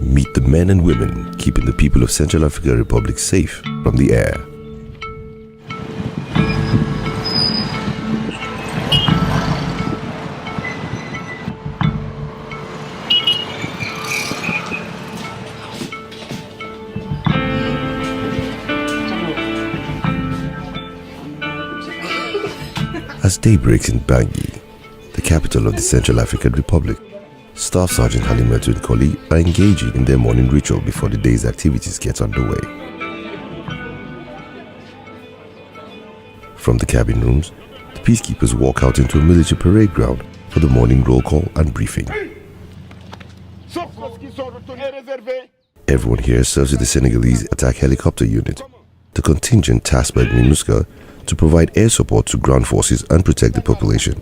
Meet the men and women keeping the people of Central African Republic safe from the air. As day breaks in Bangui, the capital of the Central African Republic, Staff Sergeant Halimatu and Coly are engaging in their morning ritual before the day's activities get underway. From the cabin rooms, the peacekeepers walk out into a military parade ground for the morning roll call and briefing. Everyone here serves with the Senegalese attack helicopter unit, the contingent tasked by MINUSCA to provide air support to ground forces and protect the population.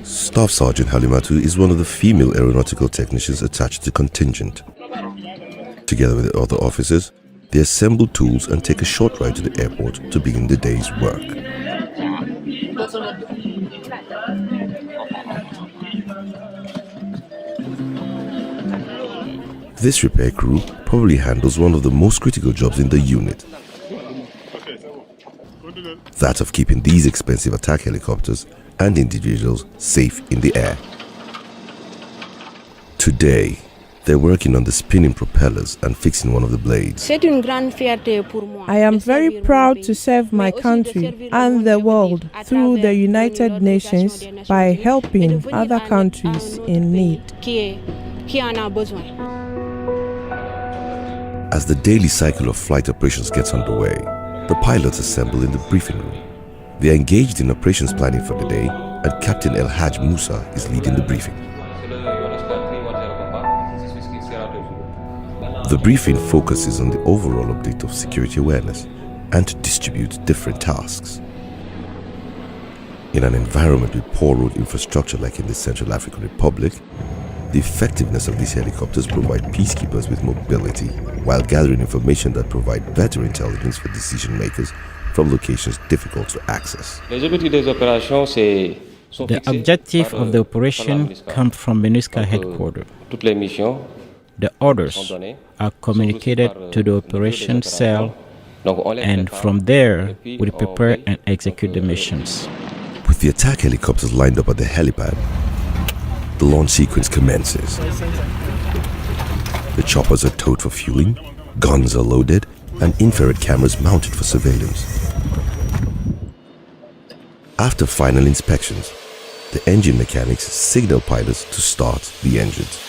Staff Sergeant Halimatu is one of the female aeronautical technicians attached to the contingent. Together with the other officers, they assemble tools and take a short ride to the airport to begin the day's work. This repair crew probably handles one of the most critical jobs in the unit, that of keeping these expensive attack helicopters and individuals safe in the air. Today, they're working on the spinning propellers and fixing one of the blades. I am very proud to serve my country and the world through the United Nations by helping other countries in need. As the daily cycle of flight operations gets underway, the pilots assemble in the briefing room. They are engaged in operations planning for the day, and Captain El Haj Musa is leading the briefing. The briefing focuses on the overall update of security awareness and to distribute different tasks. In an environment with poor road infrastructure like in the Central African Republic, the effectiveness of these helicopters provide peacekeepers with mobility while gathering information that provide better intelligence for decision makers from locations difficult to access. The objective of the operation comes from MINUSCA headquarters. The orders are communicated to the operation cell, and from there we prepare and execute the missions. With the attack helicopters lined up at the helipad, the launch sequence commences. The choppers are towed for fueling, guns are loaded, and infrared cameras mounted for surveillance. After final inspections, the engine mechanics signal pilots to start the engines.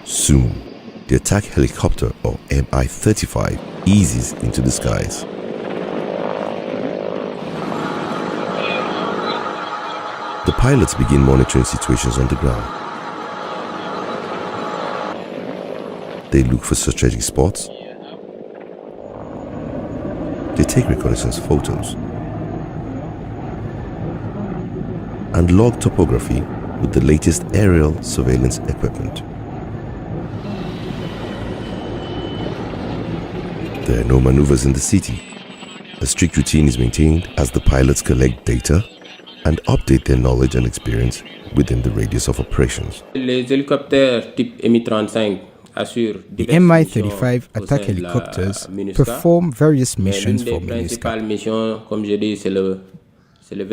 Soon, the attack helicopter, or Mi-35, eases into the skies. The pilots begin monitoring situations on the ground. They look for strategic spots. They take reconnaissance photos and log topography with the latest aerial surveillance equipment. There are no maneuvers in the city. A strict routine is maintained as the pilots collect data and update their knowledge and experience within the radius of operations. The Mi-35 attack helicopters perform various missions for MINUSCA.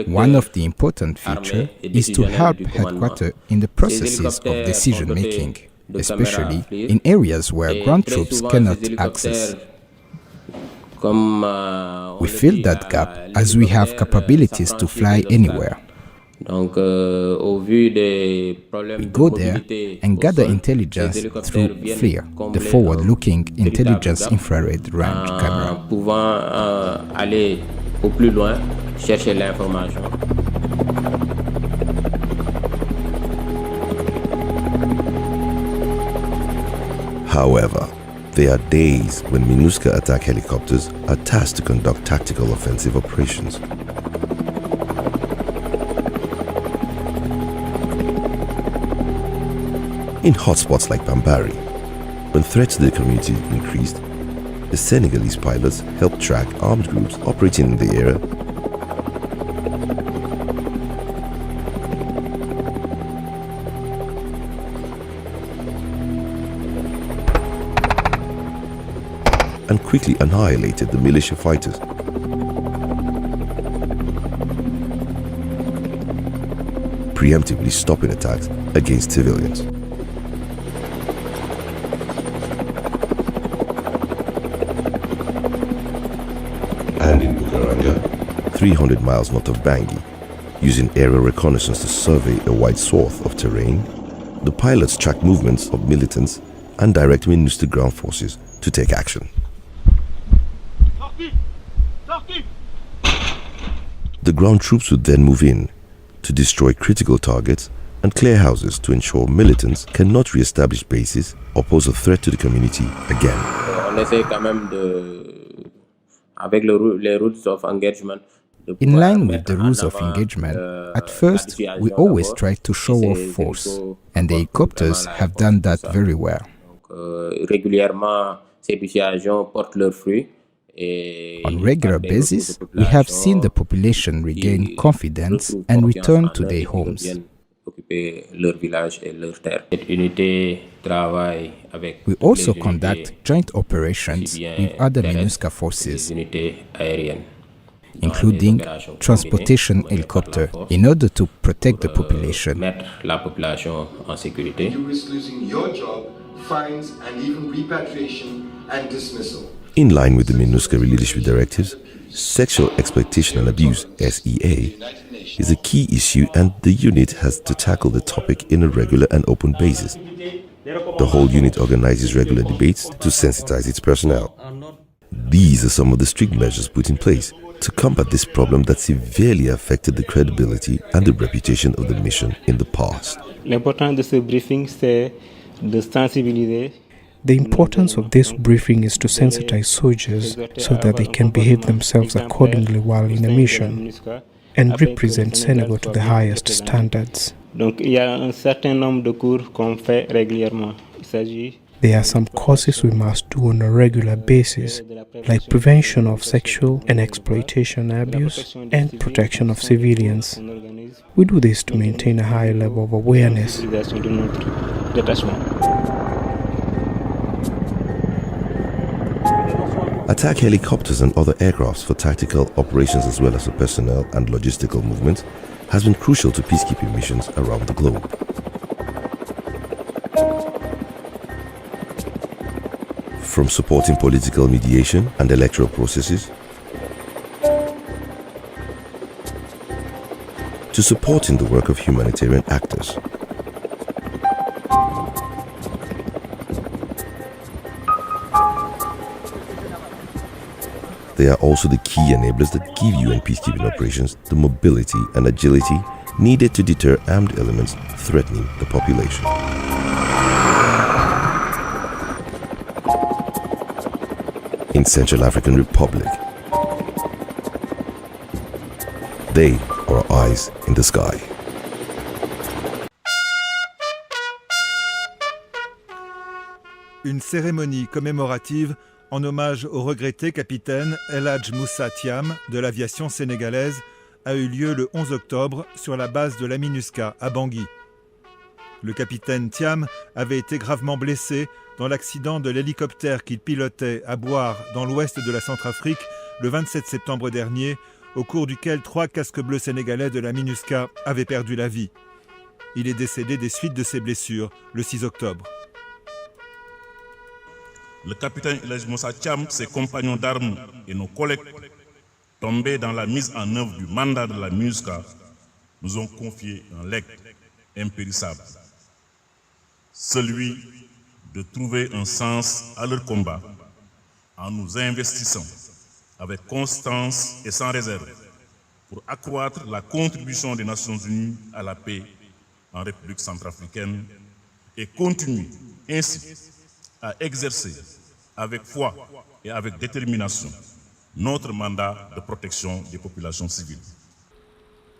One of the important features is to help headquarters in the processes of decision-making, especially in areas where ground troops cannot access. We fill that gap as we have capabilities to fly anywhere. We go there and gather intelligence through FLIR, the forward-looking intelligence infrared range camera. However, there are days when MINUSCA attack helicopters are tasked to conduct tactical offensive operations. In hotspots like Bambari, when threats to the community increased, the The Senegalese pilots helped track armed groups operating in the area and quickly annihilated the militia fighters. Preemptively stopping attacks against civilians. And in Bukaranga, 300 miles north of Bangui, using aerial reconnaissance to survey a wide swath of terrain, the pilots tracked movements of militants and direct MINUSTA ground forces to take action. The ground troops would then move in to destroy critical targets and clear houses to ensure militants cannot re-establish bases or pose a threat to the community again. In line with the rules of engagement, at first we always try to show off force, and the helicopters have done that very well. On regular basis, we have seen the population regain confidence and return to their homes. We also conduct joint operations with other MINUSCA forces, including transportation helicopter, in order to protect the population. You risk losing your job, fines, and even repatriation and dismissal. In line with the MINUSCA leadership directives, sexual exploitation and abuse, SEA, is a key issue, and the unit has to tackle the topic in a regular and open basis. The whole unit organizes regular debates to sensitize its personnel. These are some of the strict measures put in place to combat this problem that severely affected the credibility and the reputation of the mission in the past. The importance of this briefing is to sensitize soldiers so that they can behave themselves accordingly while in a mission and represent Senegal to the highest standards. There are some courses we must do on a regular basis, like prevention of sexual and exploitation abuse and protection of civilians. We do this to maintain a high level of awareness. Attack helicopters and other aircrafts for tactical operations as well as for personnel and logistical movements has been crucial to peacekeeping missions around the globe. From supporting political mediation and electoral processes to supporting the work of humanitarian actors. They are also the key enablers that give UN peacekeeping operations the mobility and agility needed to deter armed elements threatening the population. In Central African Republic, they are our eyes in the sky. Une cérémonie commémorative en hommage au regretté capitaine El Hadj Moussa Thiam de l'aviation sénégalaise a eu lieu le 11 octobre sur la base de la MINUSCA à Bangui. Le capitaine Thiam avait été gravement blessé dans l'accident de l'hélicoptère qu'il pilotait à Boire dans l'ouest de la Centrafrique le 27 septembre dernier, au cours duquel 3 casques bleus sénégalais de la MINUSCA avaient perdu la vie. Il est décédé des suites de ses blessures le 6 octobre. Le capitaine El Hadj Moussa Thiam, ses compagnons d'armes et nos collègues tombés dans la mise en œuvre du mandat de la MINUSCA nous ont confié un legs impérissable, celui de trouver un sens à leur combat en nous investissant avec constance et sans réserve pour accroître la contribution des Nations Unies à la paix en République centrafricaine et continuer ainsi à exercer avec foi et avec détermination notre mandat de protection des populations civiles.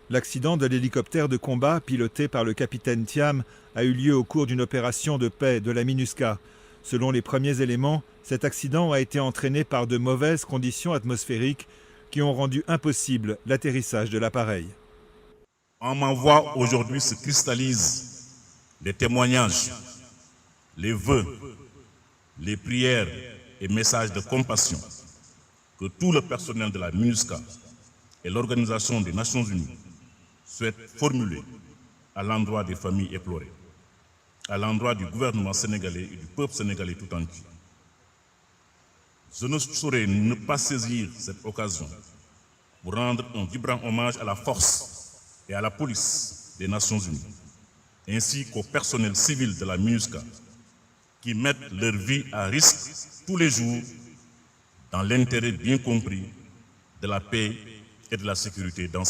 L'accident de l'hélicoptère de combat piloté par le capitaine Thiam a eu lieu au cours d'une opération de paix de la MINUSCA. Selon les premiers éléments, cet accident a été entraîné par de mauvaises conditions atmosphériques qui ont rendu impossible l'atterrissage de l'appareil. En ma voix aujourd'hui se cristallisent les témoignages, les vœux, les prières et messages de compassion que tout le personnel de la MINUSCA et l'Organisation des Nations Unies souhaitent formuler à l'endroit des familles éplorées, à l'endroit du gouvernement sénégalais et du peuple sénégalais tout entier. Je ne saurais ne pas saisir cette occasion pour rendre un vibrant hommage à la force et à la police des Nations Unies, ainsi qu'au personnel civil de la MINUSCA, qui mettent leur vie à risque tous les jours dans l'intérêt bien compris de la paix et de la sécurité dans ce